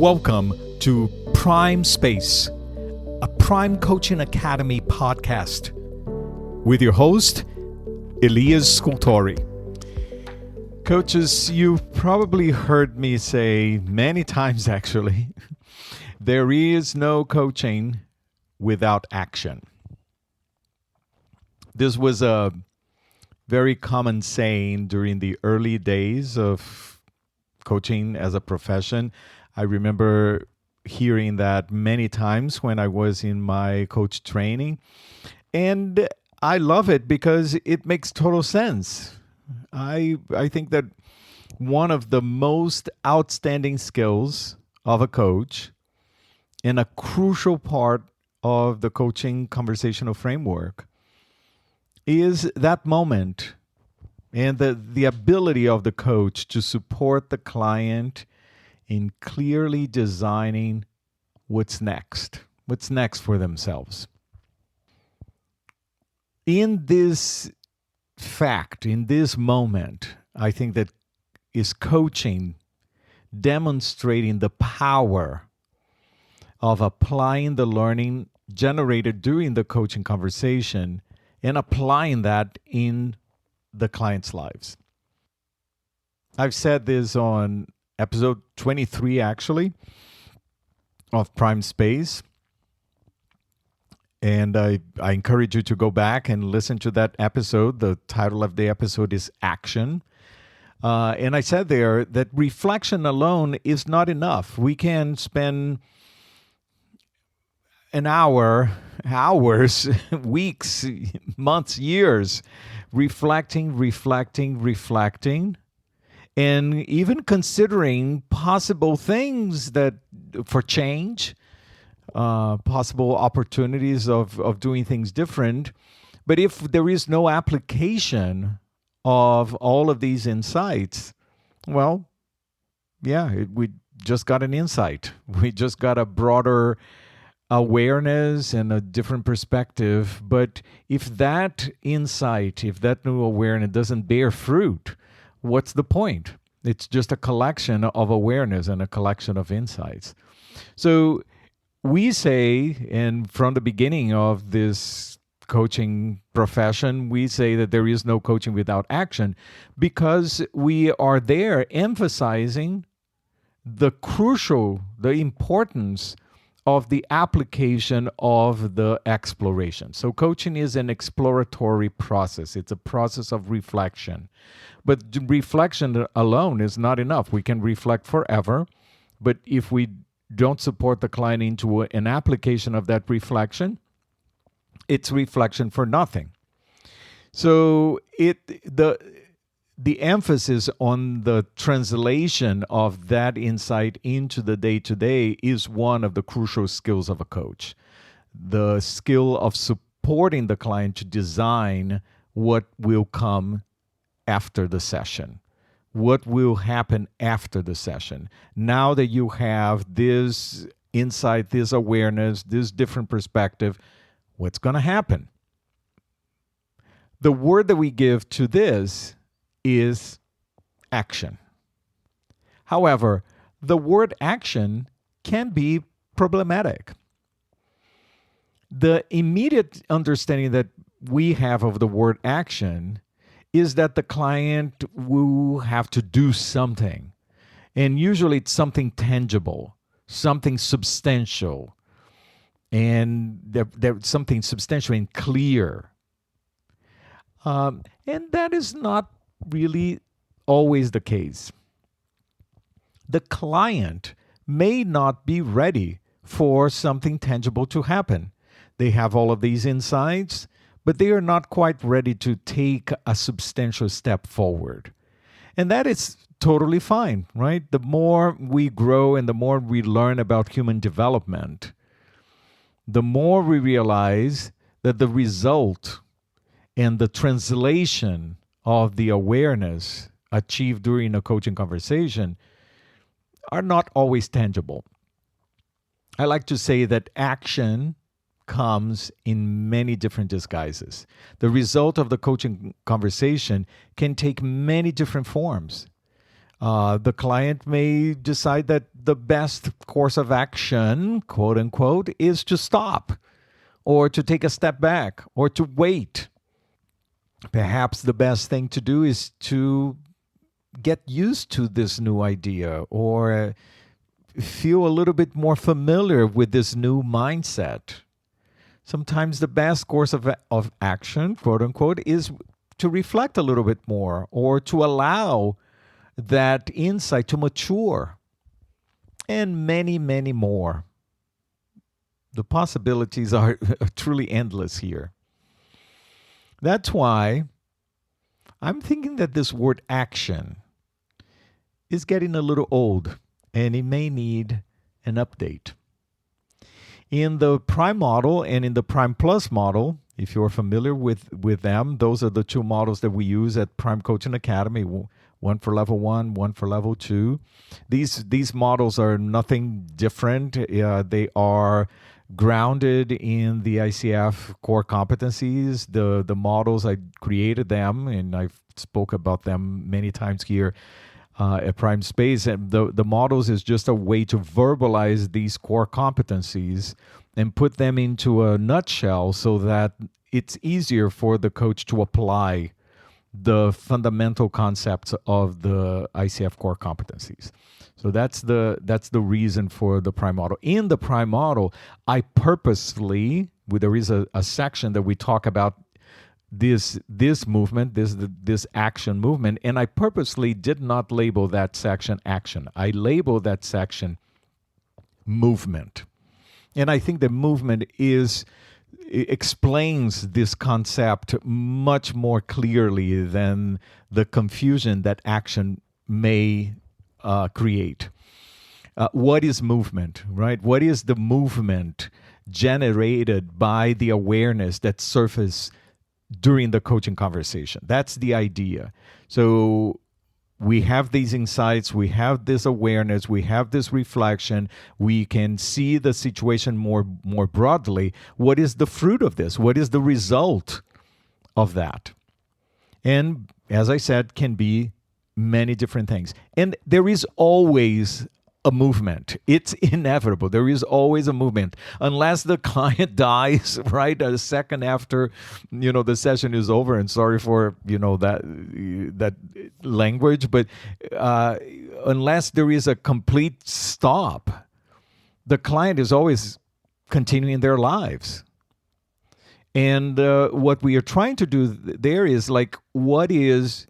Welcome to Prime Space, a Prime Coaching Academy podcast with your host, Elias Scultori. Coaches, you've probably heard me say many times actually, there is no coaching without action. This was a very common saying during the early days of coaching as a profession. I remember hearing that many times when I was in my coach training. And I love it because it makes total sense. I think that one of the most outstanding skills of a coach and a crucial part of the coaching conversational framework is that moment and the ability of the coach to support the client in clearly designing what's next for themselves. In this fact, in this moment, I think that is coaching demonstrating the power of applying the learning generated during the coaching conversation and applying that in the client's lives. I've said this on episode 23, actually, of Prime Space. And I encourage you to go back and listen to that episode. The title of the episode is Action. And I said there that reflection alone is not enough. We can spend an hour, hours, weeks, months, years reflecting, and even considering possible things that for change, possible opportunities of doing things different. But if there is no application of all of these insights, well, we just got an insight. We just got a broader awareness and a different perspective. But if that insight, if that new awareness doesn't bear fruit, what's the point? It's just a collection of awareness and a collection of insights. So we say, and from the beginning of this coaching profession, we say that there is no coaching without action because we are there emphasizing the importance of the application of the exploration. So coaching is an exploratory process. It's a process of reflection. But reflection alone is not enough. We can reflect forever, but if we don't support the client into an application of that reflection, it's reflection for nothing. So the emphasis on the translation of that insight into the day-to-day is one of the crucial skills of a coach. The skill of supporting the client to design what will come after the session. What will happen after the session? Now that you have this insight, this awareness, this different perspective, what's going to happen? The word that we give to this is action. However, the word action can be problematic. The immediate understanding that we have of the word action is that the client will have to do something. And usually it's something tangible, something substantial, and there's something substantial and clear. And that is not really always the case. The client may not be ready for something tangible to happen. They have all of these insights, but they are not quite ready to take a substantial step forward. And that is totally fine, right? The more we grow and the more we learn about human development, the more we realize that the result and the translation of the awareness achieved during a coaching conversation are not always tangible. I like to say that action comes in many different disguises. The result of the coaching conversation can take many different forms. The client may decide that the best course of action, quote unquote, is to stop or to take a step back or to wait. Perhaps the best thing to do is to get used to this new idea or feel a little bit more familiar with this new mindset. Sometimes the best course of action, quote unquote, is to reflect a little bit more or to allow that insight to mature, and many, many more. The possibilities are truly endless here. That's why I'm thinking that this word action is getting a little old and it may need an update. In the Prime model and in the Prime Plus model, if you're familiar with them, those are the two models that we use at Prime Coaching Academy, one for level 1, one for level 2. These models are nothing different. They are grounded in the ICF core competencies. The models, I created them, and I've spoke about them many times here at Prime Space. And the models is just a way to verbalize these core competencies and put them into a nutshell so that it's easier for the coach to apply the fundamental concepts of the ICF core competencies. So that's the reason for the Prime model. In the Prime model, I purposely, there is a section that we talk about this movement, this action movement, and I purposely did not label that section action. I labeled that section movement. And I think the movement explains this concept much more clearly than the confusion that action may create. What is movement, right? What is the movement generated by the awareness that surfaces during the coaching conversation? That's the idea. So we have these insights, we have this awareness, we have this reflection, we can see the situation more broadly. What is the fruit of this? What is the result of that? And as I said, can be many different things. And there is always a movement. It's inevitable. There is always a movement. Unless the client dies, right, a second after, the session is over. And sorry for, that language, but unless there is a complete stop, the client is always continuing their lives. And what we are trying to do there is what is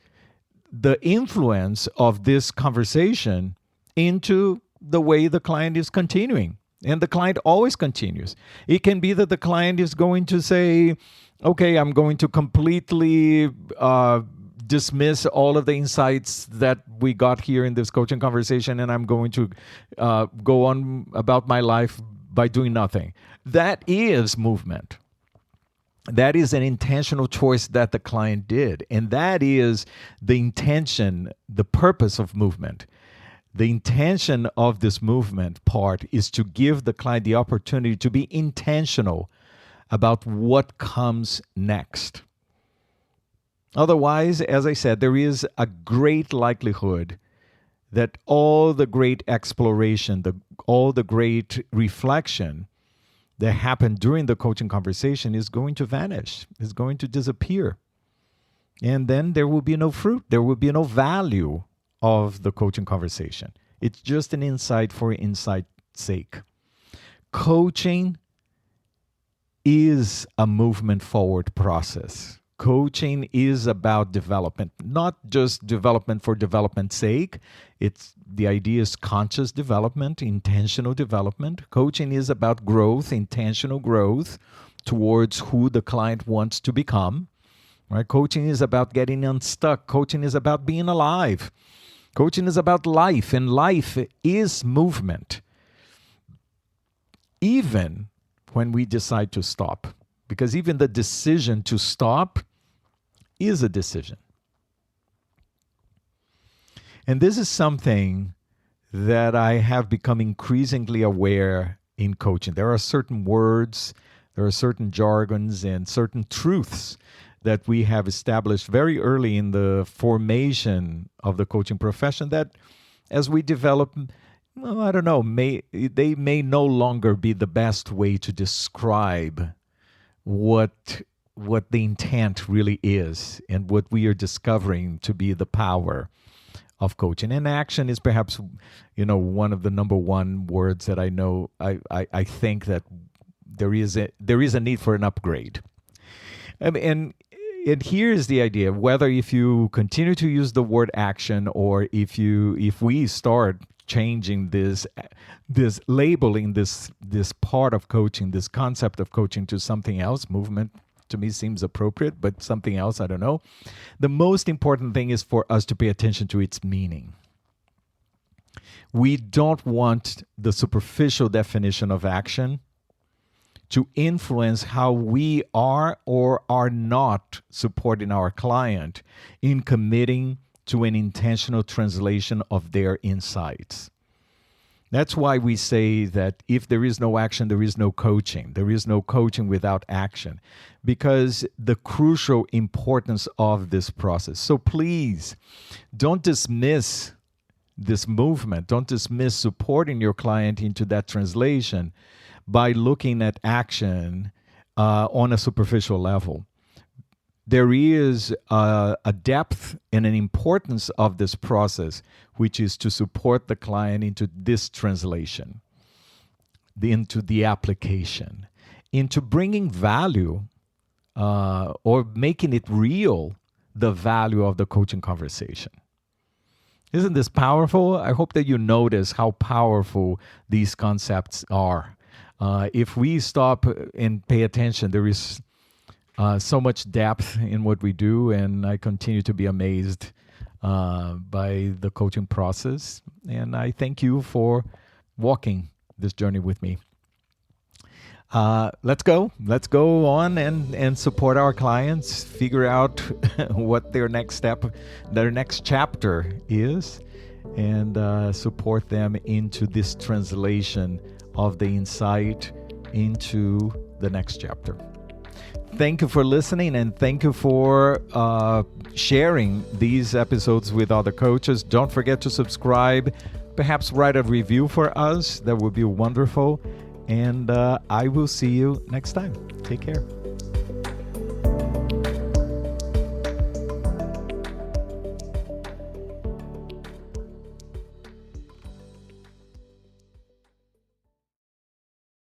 the influence of this conversation into the way the client is continuing. And the client always continues. It can be that the client is going to say, okay, I'm going to completely dismiss all of the insights that we got here in this coaching conversation, and I'm going to go on about my life by doing nothing. That is movement. That is an intentional choice that the client did. And that is the intention, the purpose of movement. The intention of this movement part is to give the client the opportunity to be intentional about what comes next. Otherwise, as I said, there is a great likelihood that all the great exploration, all the great reflection that happened during the coaching conversation is going to vanish, is going to disappear. And then there will be no fruit, there will be no value of the coaching conversation. It's just an insight for insight's sake. Coaching is a movement forward process. Coaching is about development, not just development for development's sake. The idea is conscious development, intentional development. Coaching is about growth, intentional growth towards who the client wants to become. Right? Coaching is about getting unstuck. Coaching is about being alive. Coaching is about life, and life is movement. Even when we decide to stop, because even the decision to stop is a decision. And this is something that I have become increasingly aware in coaching. There are certain words, there are certain jargons, and certain truths that we have established very early in the formation of the coaching profession that as we develop, well, I don't know, they may no longer be the best way to describe what what the intent really is and what we are discovering to be the power of coaching. And action is perhaps, one of the number one words that I know. I think that there is a need for an upgrade. And here's the idea: whether if you continue to use the word action, or if we start changing this labeling this part of coaching, this concept of coaching, to something else. Movement to me seems appropriate, but something else, I don't know. The most important thing is for us to pay attention to its meaning. We don't want the superficial definition of action to influence how we are or are not supporting our client in committing to an intentional translation of their insights. That's why we say that if there is no action, there is no coaching. There is no coaching without action, because the crucial importance of this process. So please don't dismiss this movement. Don't dismiss supporting your client into that translation by looking at action on a superficial level. There is a depth and an importance of this process, which is to support the client into this translation, into the application, into bringing value or making it real, the value of the coaching conversation. Isn't this powerful? I hope that you notice how powerful these concepts are. If we stop and pay attention, there is so much depth in what we do, and I continue to be amazed by the coaching process. And I thank you for walking this journey with me. Let's go on and support our clients, figure out what their next step, their next chapter is, and support them into this translation of the insight into the next chapter. Thank you for listening, and thank you for sharing these episodes with other coaches. Don't forget to subscribe, perhaps write a review for us. That would be wonderful. And I will see you next time. Take care.